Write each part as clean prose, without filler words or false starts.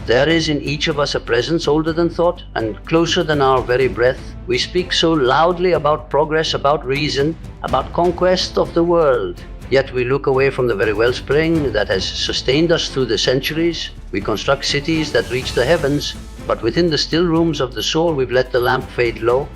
There is in each of us a presence older than thought and closer than our very breath. We speak so loudly about progress, about reason, about conquest of the world. Yet we look away from the very wellspring that has sustained us through the centuries. We construct cities that reach the heavens, but within the still rooms of the soul we've let the lamp fade low.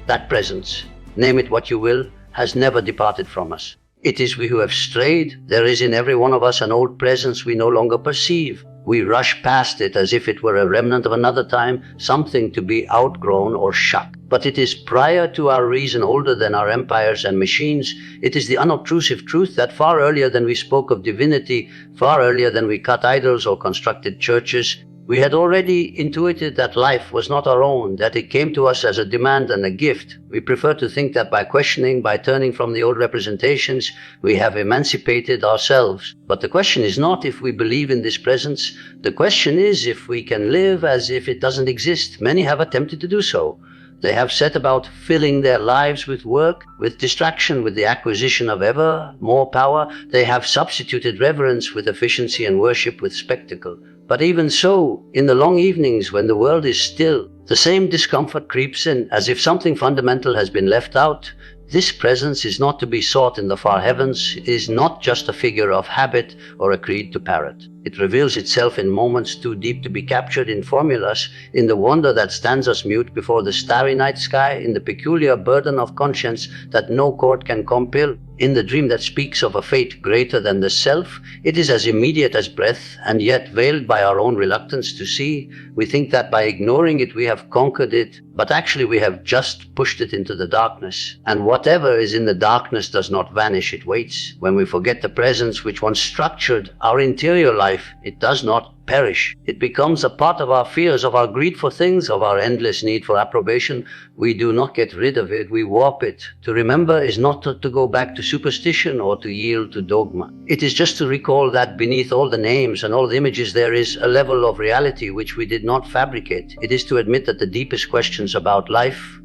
That presence, name it what you will, has never departed from us. It is we who have strayed. There is in every one of us an old presence we no longer perceive. We rush past it as if it were a remnant of another time, something to be outgrown or shucked. But it is prior to our reason, older than our empires and machines. It is the unobtrusive truth that far earlier than we spoke of divinity, far earlier than we cut idols or constructed churches, we had already intuited that life was not our own, that it came to us as a demand and a gift. We prefer to think that by questioning, by turning from the old representations, we have emancipated ourselves. But the question is not if we believe in this presence. The question is if we can live as if it doesn't exist. Many have attempted to do so. They have set about filling their lives with work, with distraction, with the acquisition of ever more power. They have substituted reverence with efficiency and worship with spectacle. But even so, in the long evenings when the world is still, the same discomfort creeps in, as if something fundamental has been left out. This presence is not to be sought in the far heavens, is not just a figure of habit or a creed to parrot. It reveals itself in moments too deep to be captured in formulas, in the wonder that stands us mute before the starry night sky, in the peculiar burden of conscience that no court can compel, in the dream that speaks of a fate greater than the self. It is as immediate as breath, and yet veiled by our own reluctance to see. We think that by ignoring it we have conquered it, but actually we have just pushed it into the darkness. And whatever is in the darkness does not vanish, it waits. When we forget the presence which once structured our interior life, it does not perish. It becomes a part of our fears, of our greed for things, of our endless need for approbation. We do not get rid of it, we warp it. To remember is not to go back to superstition or to yield to dogma. It is just to recall that beneath all the names and all the images there is a level of reality which we did not fabricate. It is to admit that the deepest questions about life,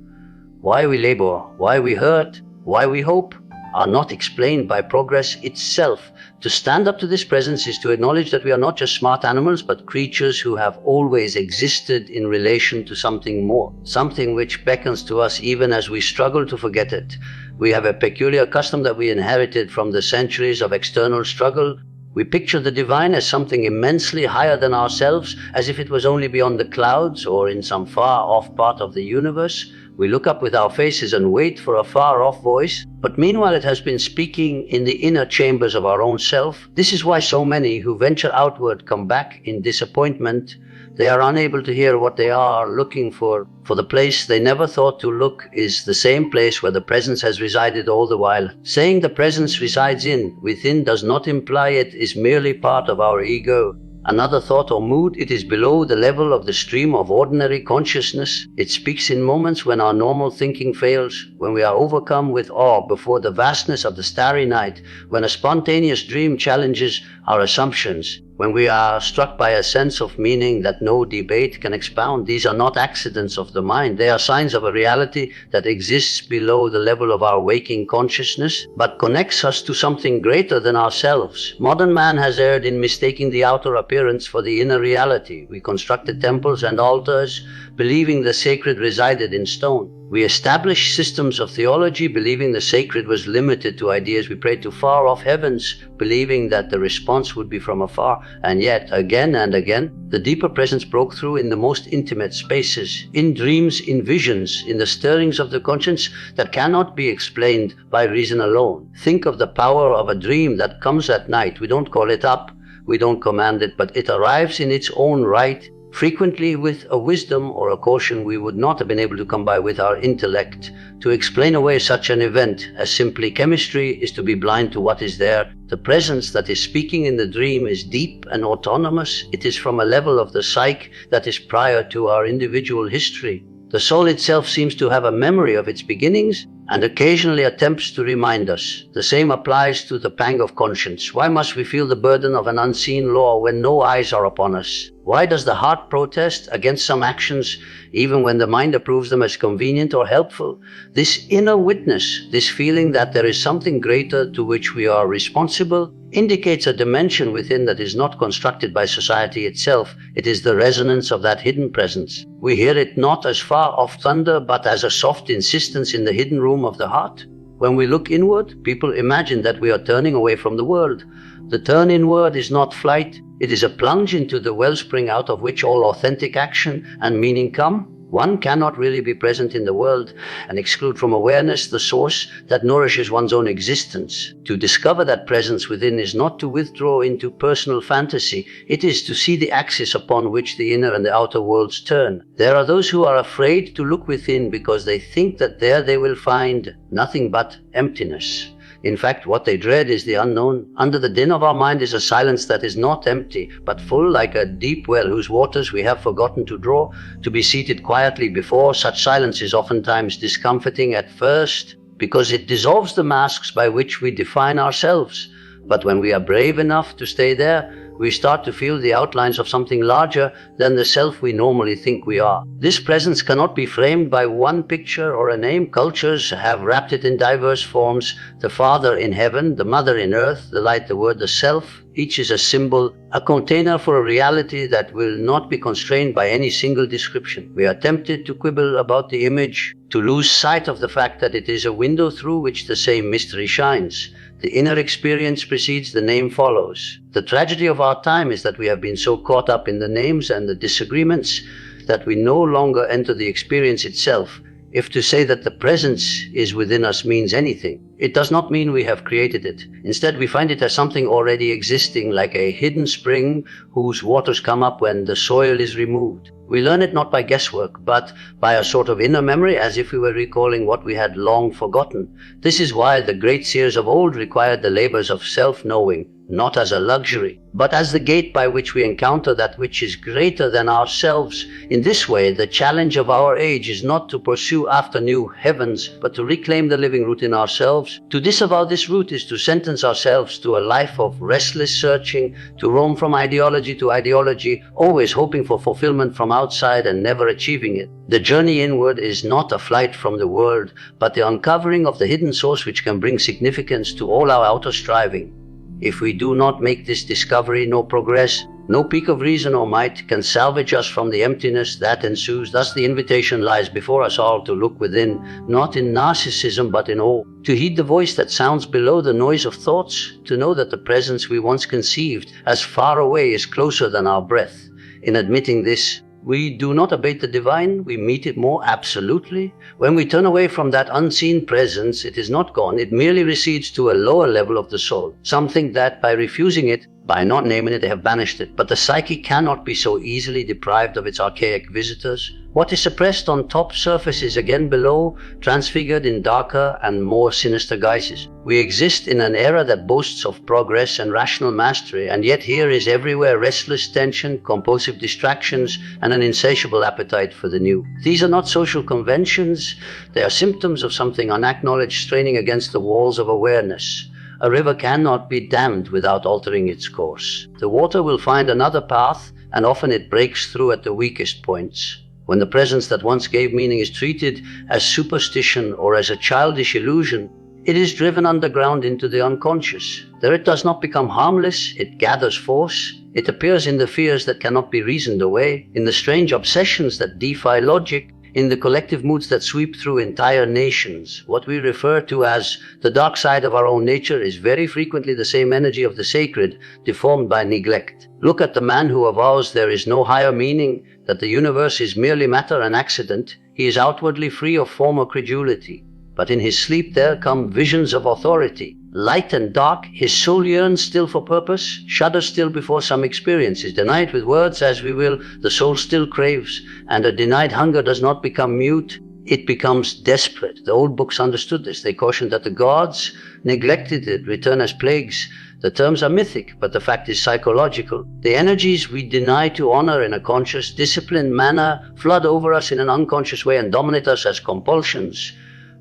why we labor, why we hurt, why we hope, are not explained by progress itself. To stand up to this presence is to acknowledge that we are not just smart animals, but creatures who have always existed in relation to something more, something which beckons to us even as we struggle to forget it. We have a peculiar custom that we inherited from the centuries of external struggle. We picture the divine as something immensely higher than ourselves, as if it was only beyond the clouds or in some far-off part of the universe. We look up with our faces and wait for a far-off voice, but meanwhile it has been speaking in the inner chambers of our own self. This is why so many who venture outward come back in disappointment. They are unable to hear what they are looking for the place they never thought to look is the same place where the presence has resided all the while. Saying the presence resides within does not imply it is merely part of our ego. Another thought or mood, it is below the level of the stream of ordinary consciousness. It speaks in moments when our normal thinking fails, when we are overcome with awe before the vastness of the starry night, when a spontaneous dream challenges our assumptions, when we are struck by a sense of meaning that no debate can expound. These are not accidents of the mind. They are signs of a reality that exists below the level of our waking consciousness, but connects us to something greater than ourselves. Modern man has erred in mistaking the outer appearance for the inner reality. We constructed temples and altars, believing the sacred resided in stone. We established systems of theology, believing the sacred was limited to ideas. We prayed to far-off heavens, believing that the response would be from afar. And yet, again and again, the deeper presence broke through in the most intimate spaces, in dreams, in visions, in the stirrings of the conscience that cannot be explained by reason alone. Think of the power of a dream that comes at night. We don't call it up, we don't command it, but it arrives in its own right, frequently with a wisdom or a caution we would not have been able to come by with our intellect. To explain away such an event as simply chemistry is to be blind to what is there. The presence that is speaking in the dream is deep and autonomous. It is from a level of the psyche that is prior to our individual history. The soul itself seems to have a memory of its beginnings and occasionally attempts to remind us. The same applies to the pang of conscience. Why must we feel the burden of an unseen law when no eyes are upon us? Why does the heart protest against some actions even when the mind approves them as convenient or helpful? This inner witness, this feeling that there is something greater to which we are responsible, indicates a dimension within that is not constructed by society itself. It is the resonance of that hidden presence. We hear it not as far off thunder, but as a soft insistence in the hidden room of the heart. When we look inward, people imagine that we are turning away from the world. The turn inward is not flight, it is a plunge into the wellspring out of which all authentic action and meaning come. One cannot really be present in the world and exclude from awareness the source that nourishes one's own existence. To discover that presence within is not to withdraw into personal fantasy, it is to see the axis upon which the inner and the outer worlds turn. There are those who are afraid to look within because they think that there they will find nothing but emptiness. In fact, what they dread is the unknown. Under the din of our mind is a silence that is not empty, but full like a deep well whose waters we have forgotten to draw. To be seated quietly before such silence is oftentimes discomforting at first, because it dissolves the masks by which we define ourselves. But when we are brave enough to stay there, we start to feel the outlines of something larger than the self we normally think we are. This presence cannot be framed by one picture or a name. Cultures have wrapped it in diverse forms. The Father in heaven, the Mother in earth, the light, the word, the self. Each is a symbol, a container for a reality that will not be constrained by any single description. We are tempted to quibble about the image, to lose sight of the fact that it is a window through which the same mystery shines. The inner experience precedes, the name follows. The tragedy of our time is that we have been so caught up in the names and the disagreements that we no longer enter the experience itself. If to say that the presence is within us means anything, it does not mean we have created it. Instead, we find it as something already existing, like a hidden spring whose waters come up when the soil is removed. We learn it not by guesswork, but by a sort of inner memory, as if we were recalling what we had long forgotten. This is why the great seers of old required the labors of self-knowing, not as a luxury, but as the gate by which we encounter that which is greater than ourselves. In this way, the challenge of our age is not to pursue after new heavens, but to reclaim the living root in ourselves. To disavow this root is to sentence ourselves to a life of restless searching, to roam from ideology to ideology, always hoping for fulfillment from outside and never achieving it. The journey inward is not a flight from the world, but the uncovering of the hidden source which can bring significance to all our outer striving. If we do not make this discovery, no progress, no peak of reason or might can salvage us from the emptiness that ensues. Thus the invitation lies before us all to look within, not in narcissism but in awe, to heed the voice that sounds below the noise of thoughts, to know that the presence we once conceived as far away is closer than our breath. In admitting this, we do not abate the divine, we meet it more absolutely. When we turn away from that unseen presence, it is not gone, it merely recedes to a lower level of the soul, something that by refusing it, by not naming it, they have banished it. But the psyche cannot be so easily deprived of its archaic visitors. What is suppressed on top surface is again below, transfigured in darker and more sinister guises. We exist in an era that boasts of progress and rational mastery, and yet here is everywhere restless tension, compulsive distractions, and an insatiable appetite for the new. These are not social conventions, they are symptoms of something unacknowledged straining against the walls of awareness. A river cannot be dammed without altering its course. The water will find another path, and often it breaks through at the weakest points. When the presence that once gave meaning is treated as superstition or as a childish illusion, it is driven underground into the unconscious. There it does not become harmless, it gathers force. It appears in the fears that cannot be reasoned away, in the strange obsessions that defy logic, in the collective moods that sweep through entire nations. What we refer to as the dark side of our own nature is very frequently the same energy of the sacred, deformed by neglect. Look at the man who avows there is no higher meaning, that the universe is merely matter and accident. He is outwardly free of former credulity, but in his sleep there come visions of authority. Light and dark, his soul yearns still for purpose, shudders still before some experience. Is denied with words as we will, the soul still craves, and a denied hunger does not become mute, it becomes desperate. The old books understood this. They cautioned that the gods neglected it, return as plagues. The terms are mythic, but the fact is psychological. The energies we deny to honor in a conscious, disciplined manner flood over us in an unconscious way and dominate us as compulsions.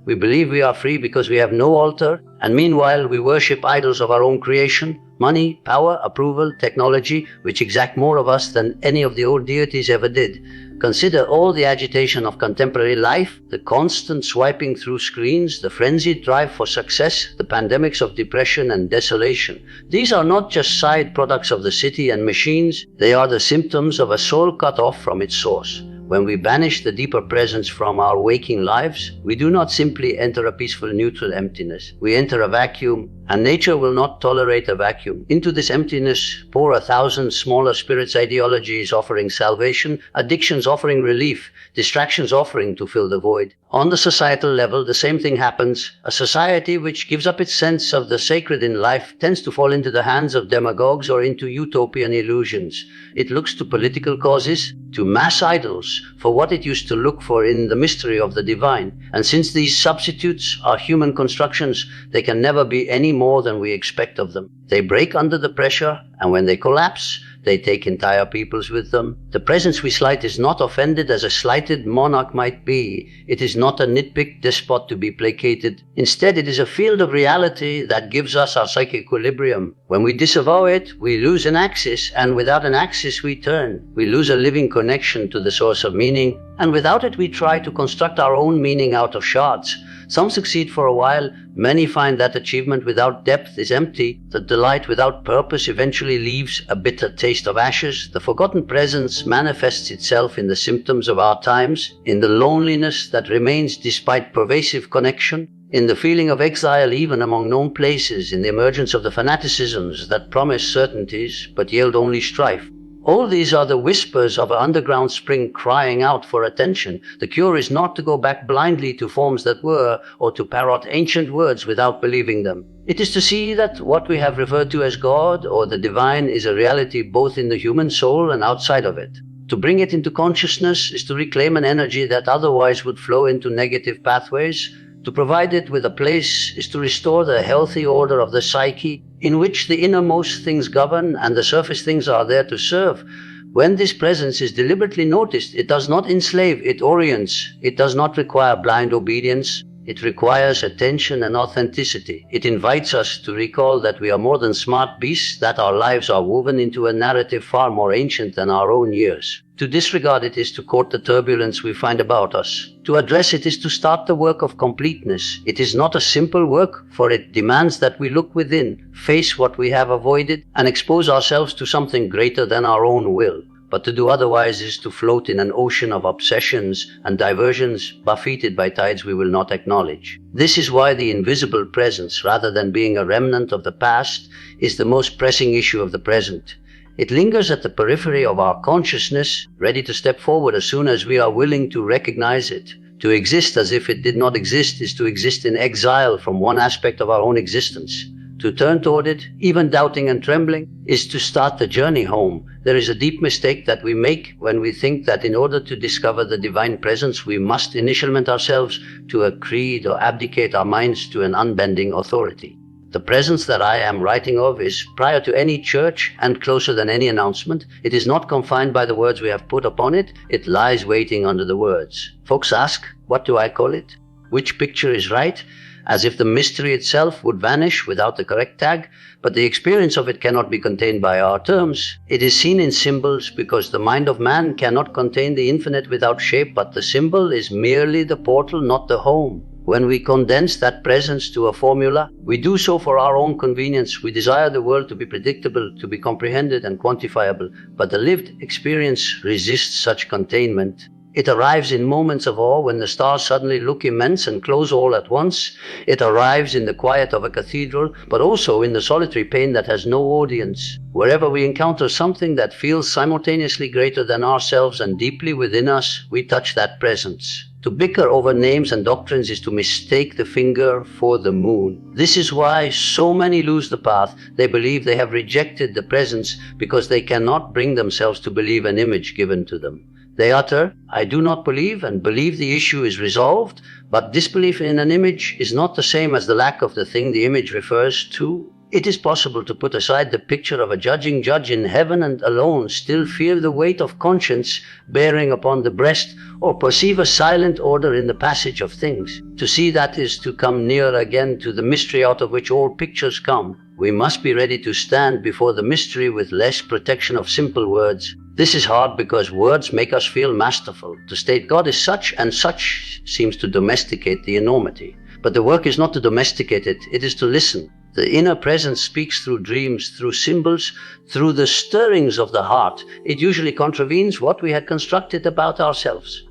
We believe we are free because we have no altar, and meanwhile we worship idols of our own creation, money, power, approval, technology, which exact more of us than any of the old deities ever did. Consider all the agitation of contemporary life, the constant swiping through screens, the frenzied drive for success, the pandemics of depression and desolation. These are not just side products of the city and machines, they are the symptoms of a soul cut off from its source. When we banish the deeper presence from our waking lives, we do not simply enter a peaceful neutral emptiness. We enter a vacuum, and nature will not tolerate a vacuum. Into this emptiness pour 1,000 smaller spirits, ideologies offering salvation, addictions offering relief, distractions offering to fill the void. On the societal level, the same thing happens. A society which gives up its sense of the sacred in life tends to fall into the hands of demagogues or into utopian illusions. It looks to political causes, to mass idols, for what it used to look for in the mystery of the divine. And since these substitutes are human constructions, they can never be any more than we expect of them. They break under the pressure, and when they collapse, they take entire peoples with them. The presence we slight is not offended as a slighted monarch might be. It is not a nitpick despot to be placated. Instead, it is a field of reality that gives us our psychic equilibrium. When we disavow it, we lose an axis, and without an axis we turn. We lose a living connection to the source of meaning, and without it we try to construct our own meaning out of shards. Some succeed for a while, many find that achievement without depth is empty, that delight without purpose eventually leaves a bitter taste of ashes. The forgotten presence manifests itself in the symptoms of our times, in the loneliness that remains despite pervasive connection, in the feeling of exile even among known places, in the emergence of the fanaticisms that promise certainties but yield only strife. All these are the whispers of an underground spring crying out for attention. The cure is not to go back blindly to forms that were, or to parrot ancient words without believing them. It is to see that what we have referred to as God or the divine is a reality both in the human soul and outside of it. To bring it into consciousness is to reclaim an energy that otherwise would flow into negative pathways. To provide it with a place is to restore the healthy order of the psyche, in which the innermost things govern and the surface things are there to serve. When this presence is deliberately noticed, it does not enslave, it orients. It does not require blind obedience. It requires attention and authenticity. It invites us to recall that we are more than smart beasts, that our lives are woven into a narrative far more ancient than our own years. To disregard it is to court the turbulence we find about us. To address it is to start the work of completeness. It is not a simple work, for it demands that we look within, face what we have avoided, and expose ourselves to something greater than our own will. But to do otherwise is to float in an ocean of obsessions and diversions, buffeted by tides we will not acknowledge. This is why the invisible presence, rather than being a remnant of the past, is the most pressing issue of the present. It lingers at the periphery of our consciousness, ready to step forward as soon as we are willing to recognize it. To exist as if it did not exist is to exist in exile from one aspect of our own existence. To turn toward it, even doubting and trembling, is to start the journey home. There is a deep mistake that we make when we think that in order to discover the divine presence, we must initialment ourselves to a creed or abdicate our minds to an unbending authority. The presence that I am writing of is prior to any church and closer than any announcement. It is not confined by the words we have put upon it. It lies waiting under the words. Folks ask, what do I call it? Which picture is right? As if the mystery itself would vanish without the correct tag, but the experience of it cannot be contained by our terms. It is seen in symbols because the mind of man cannot contain the infinite without shape, but the symbol is merely the portal, not the home. When we condense that presence to a formula, we do so for our own convenience. We desire the world to be predictable, to be comprehended and quantifiable, but the lived experience resists such containment. It arrives in moments of awe when the stars suddenly look immense and close all at once. It arrives in the quiet of a cathedral, but also in the solitary pain that has no audience. Wherever we encounter something that feels simultaneously greater than ourselves and deeply within us, we touch that presence. To bicker over names and doctrines is to mistake the finger for the moon. This is why so many lose the path. They believe they have rejected the presence because they cannot bring themselves to believe an image given to them. They utter, I do not believe, and believe the issue is resolved, but disbelief in an image is not the same as the lack of the thing the image refers to. It is possible to put aside the picture of a judging judge in heaven and alone still feel the weight of conscience bearing upon the breast, or perceive a silent order in the passage of things. To see that is to come near again to the mystery out of which all pictures come. We must be ready to stand before the mystery with less protection of simple words. This is hard because words make us feel masterful. To state God is such and such seems to domesticate the enormity. But the work is not to domesticate it, it is to listen. The inner presence speaks through dreams, through symbols, through the stirrings of the heart. It usually contravenes what we had constructed about ourselves.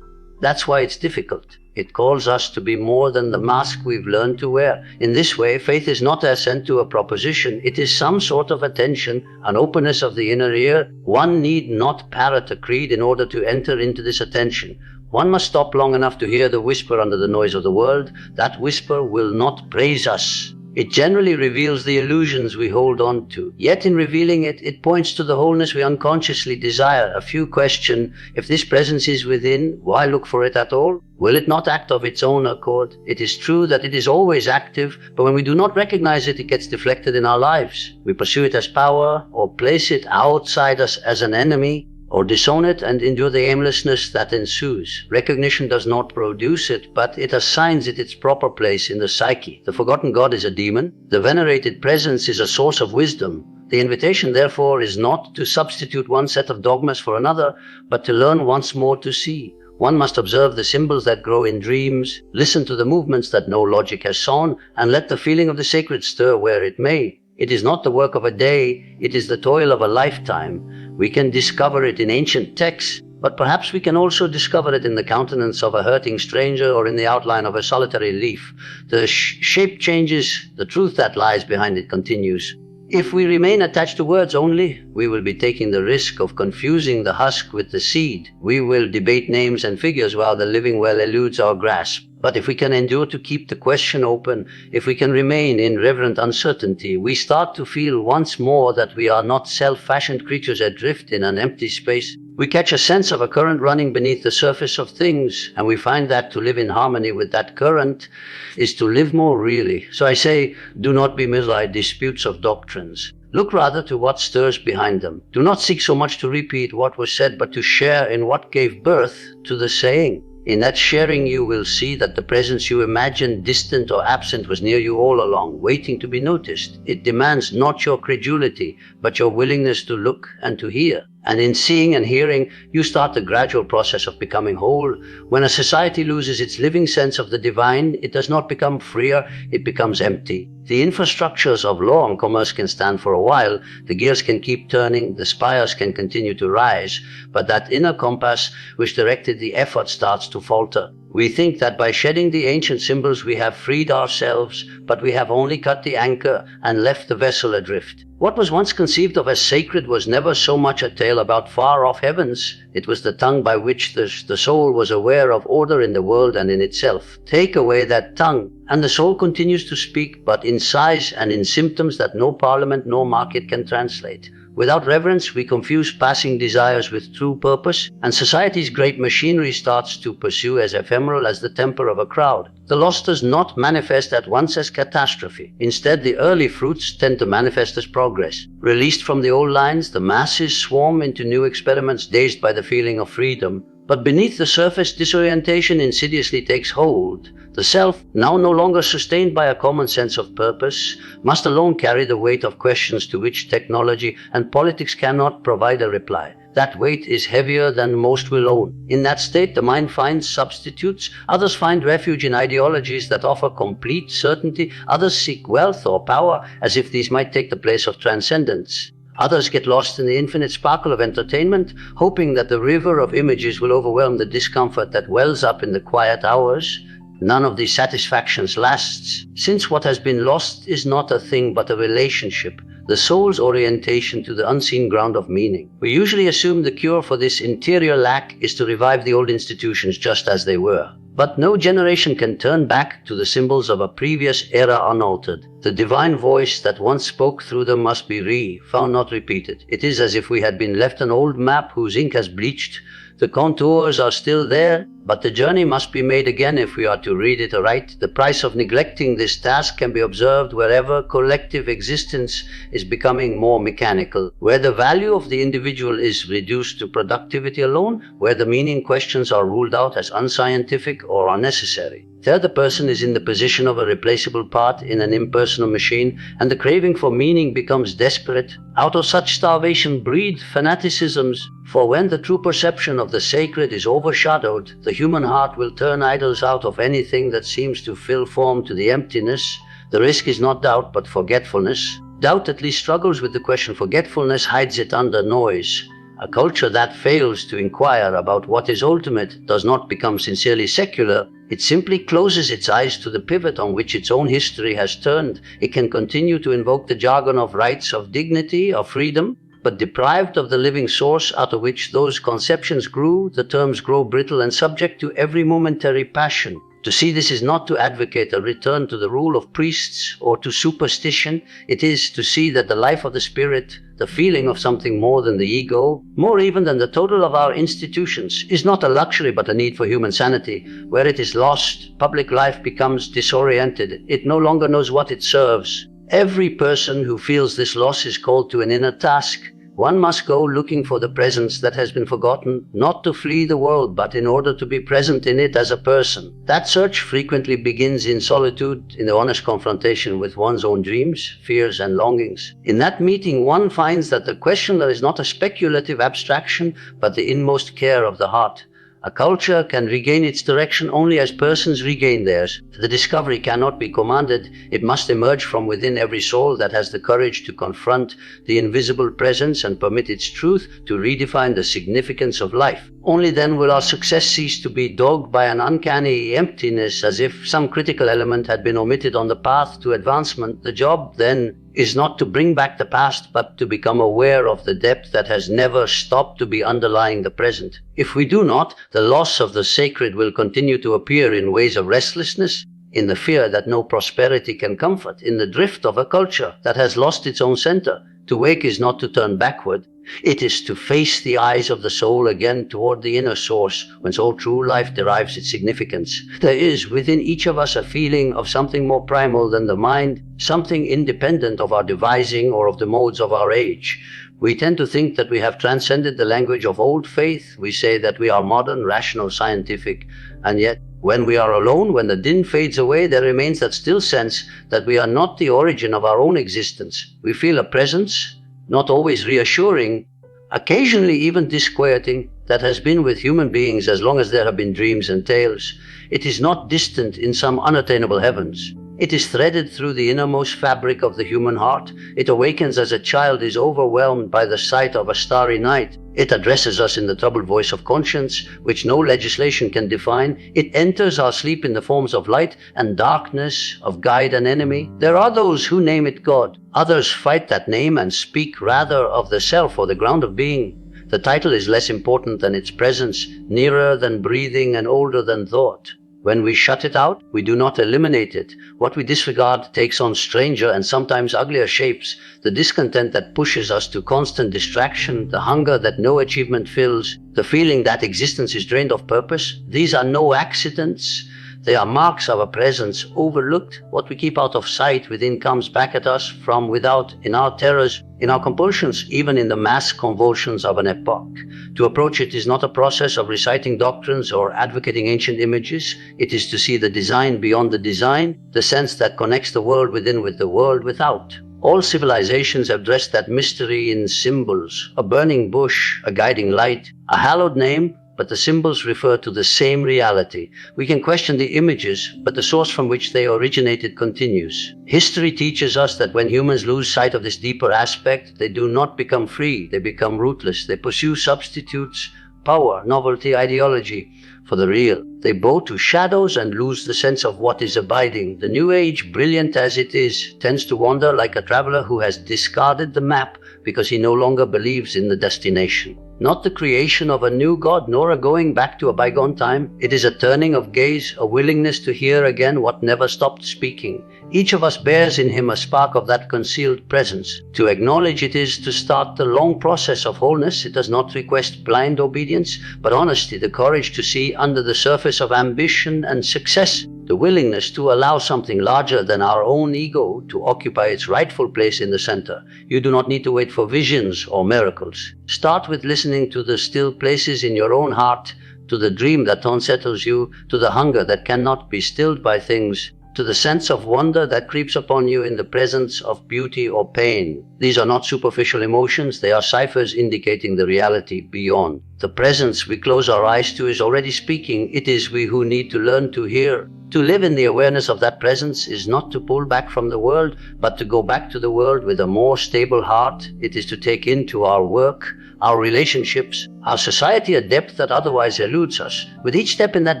That's why it's difficult. It calls us to be more than the mask we've learned to wear. In this way, faith is not assent to a proposition. It is some sort of attention, an openness of the inner ear. One need not parrot a creed in order to enter into this attention. One must stop long enough to hear the whisper under the noise of the world. That whisper will not praise us. It generally reveals the illusions we hold on to. Yet in revealing it, it points to the wholeness we unconsciously desire. A few question, if this presence is within, why look for it at all? Will it not act of its own accord? It is true that it is always active, but when we do not recognize it, it gets deflected in our lives. We pursue it as power, or place it outside us as an enemy, or disown it and endure the aimlessness that ensues. Recognition does not produce it, but it assigns it its proper place in the psyche. The forgotten God is a demon. The venerated presence is a source of wisdom. The invitation, therefore, is not to substitute one set of dogmas for another, but to learn once more to see. One must observe the symbols that grow in dreams, listen to the movements that no logic has sown, and let the feeling of the sacred stir where it may. It is not the work of a day, it is the toil of a lifetime. We can discover it in ancient texts, but perhaps we can also discover it in the countenance of a hurting stranger or in the outline of a solitary leaf. The shape changes, the truth that lies behind it continues. If we remain attached to words only, we will be taking the risk of confusing the husk with the seed. We will debate names and figures while the living well eludes our grasp. But if we can endure to keep the question open, if we can remain in reverent uncertainty, we start to feel once more that we are not self-fashioned creatures adrift in an empty space. We catch a sense of a current running beneath the surface of things, and we find that to live in harmony with that current is to live more really. So I say, do not be misled disputes of doctrines. Look rather to what stirs behind them. Do not seek so much to repeat what was said, but to share in what gave birth to the saying. In that sharing you will see that the presence you imagined distant or absent was near you all along, waiting to be noticed. It demands not your credulity, but your willingness to look and to hear. And in seeing and hearing, you start the gradual process of becoming whole. When a society loses its living sense of the divine, it does not become freer, it becomes empty. The infrastructures of law and commerce can stand for a while, the gears can keep turning, the spires can continue to rise, but that inner compass which directed the effort starts to falter. We think that by shedding the ancient symbols we have freed ourselves, but we have only cut the anchor and left the vessel adrift. What was once conceived of as sacred was never so much a tale about far-off heavens. It was the tongue by which the soul was aware of order in the world and in itself. Take away that tongue, and the soul continues to speak, but in size and in symptoms that no parliament nor market can translate. Without reverence, we confuse passing desires with true purpose, and society's great machinery starts to pursue as ephemeral as the temper of a crowd. The loss does not manifest at once as catastrophe. Instead, the early fruits tend to manifest as progress. Released from the old lines, the masses swarm into new experiments, dazed by the feeling of freedom. But beneath the surface, disorientation insidiously takes hold. The self, now no longer sustained by a common sense of purpose, must alone carry the weight of questions to which technology and politics cannot provide a reply. That weight is heavier than most will own. In that state, the mind finds substitutes. Others find refuge in ideologies that offer complete certainty. Others seek wealth or power as if these might take the place of transcendence. Others get lost in the infinite sparkle of entertainment, hoping that the river of images will overwhelm the discomfort that wells up in the quiet hours. None of these satisfactions lasts, since what has been lost is not a thing but a relationship, the soul's orientation to the unseen ground of meaning. We usually assume the cure for this interior lack is to revive the old institutions just as they were. But no generation can turn back to the symbols of a previous era unaltered. The divine voice that once spoke through them must be found, not repeated. It is as if we had been left an old map whose ink has bleached. The contours are still there, but the journey must be made again if we are to read it aright. The price of neglecting this task can be observed wherever collective existence is becoming more mechanical, where the value of the individual is reduced to productivity alone, where the meaning questions are ruled out as unscientific or unnecessary. There the person is in the position of a replaceable part in an impersonal machine, and the craving for meaning becomes desperate. Out of such starvation breed fanaticisms, for when the true perception of the sacred is overshadowed, the human heart will turn idols out of anything that seems to fill form to the emptiness. The risk is not doubt but forgetfulness. Doubt at least struggles with the question. Forgetfulness hides it under noise. A culture that fails to inquire about what is ultimate does not become sincerely secular. It simply closes its eyes to the pivot on which its own history has turned. It can continue to invoke the jargon of rights, of dignity, of freedom, but deprived of the living source out of which those conceptions grew, the terms grow brittle and subject to every momentary passion. To see this is not to advocate a return to the rule of priests or to superstition. It is to see that the life of the spirit, the feeling of something more than the ego, more even than the total of our institutions, is not a luxury but a need for human sanity. Where it is lost, public life becomes disoriented. It no longer knows what it serves. Every person who feels this loss is called to an inner task. One must go looking for the presence that has been forgotten, not to flee the world, but in order to be present in it as a person. That search frequently begins in solitude, in the honest confrontation with one's own dreams, fears, and longings. In that meeting, one finds that the questioner is not a speculative abstraction, but the inmost care of the heart. A culture can regain its direction only as persons regain theirs. The discovery cannot be commanded. It must emerge from within every soul that has the courage to confront the invisible presence and permit its truth to redefine the significance of life. Only then will our success cease to be dogged by an uncanny emptiness, as if some critical element had been omitted on the path to advancement. The job, then, is not to bring back the past, but to become aware of the depth that has never stopped to be underlying the present. If we do not, the loss of the sacred will continue to appear in ways of restlessness, in the fear that no prosperity can comfort, in the drift of a culture that has lost its own center. To wake is not to turn backward. It is to face the eyes of the soul again toward the inner source, whence all true life derives its significance. There is within each of us a feeling of something more primal than the mind, something independent of our devising or of the modes of our age. We tend to think that we have transcended the language of old faith. We say that we are modern, rational, scientific, and yet when we are alone, when the din fades away, there remains that still sense that we are not the origin of our own existence. We feel a presence, not always reassuring, occasionally even disquieting, that has been with human beings as long as there have been dreams and tales. It is not distant in some unattainable heavens. It is threaded through the innermost fabric of the human heart. It awakens as a child is overwhelmed by the sight of a starry night. It addresses us in the troubled voice of conscience, which no legislation can define. It enters our sleep in the forms of light and darkness, of guide and enemy. There are those who name it God. Others fight that name and speak rather of the self or the ground of being. The title is less important than its presence, nearer than breathing and older than thought. When we shut it out, we do not eliminate it. What we disregard takes on stranger and sometimes uglier shapes. The discontent that pushes us to constant distraction, the hunger that no achievement fills, the feeling that existence is drained of purpose. These are no accidents. They are marks of a presence overlooked. What we keep out of sight within comes back at us from without, in our terrors, in our compulsions, even in the mass convulsions of an epoch. To approach it is not a process of reciting doctrines or advocating ancient images. It is to see the design beyond the design, the sense that connects the world within with the world without. All civilizations have dressed that mystery in symbols, a burning bush, a guiding light, a hallowed name, but the symbols refer to the same reality. We can question the images, but the source from which they originated continues. History teaches us that when humans lose sight of this deeper aspect, they do not become free, they become rootless. They pursue substitutes, power, novelty, ideology for the real. They bow to shadows and lose the sense of what is abiding. The new age, brilliant as it is, tends to wander like a traveler who has discarded the map because he no longer believes in the destination. not the creation of a new God, nor a going back to a bygone time. It is a turning of gaze, a willingness to hear again what never stopped speaking. Each of us bears in him a spark of that concealed presence. To acknowledge it is to start the long process of wholeness. It does not request blind obedience, but honesty, the courage to see under the surface of ambition and success, the willingness to allow something larger than our own ego to occupy its rightful place in the center. You do not need to wait for visions or miracles. Start with listening to the still places in your own heart, to the dream that unsettles you, to the hunger that cannot be stilled by things, to the sense of wonder that creeps upon you in the presence of beauty or pain. These are not superficial emotions, they are ciphers indicating the reality beyond. The presence we close our eyes to is already speaking. It is we who need to learn to hear. To live in the awareness of that presence is not to pull back from the world, but to go back to the world with a more stable heart. It is to take into our work, our relationships, our society a depth that otherwise eludes us. With each step in that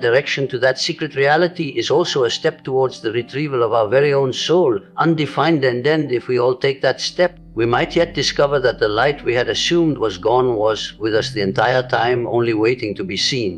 direction to that secret reality is also a step towards the retrieval of our very own soul, undefined and end. If we all take that step, we might yet discover that the light we had assumed was gone was with us the entire time, only waiting to be seen.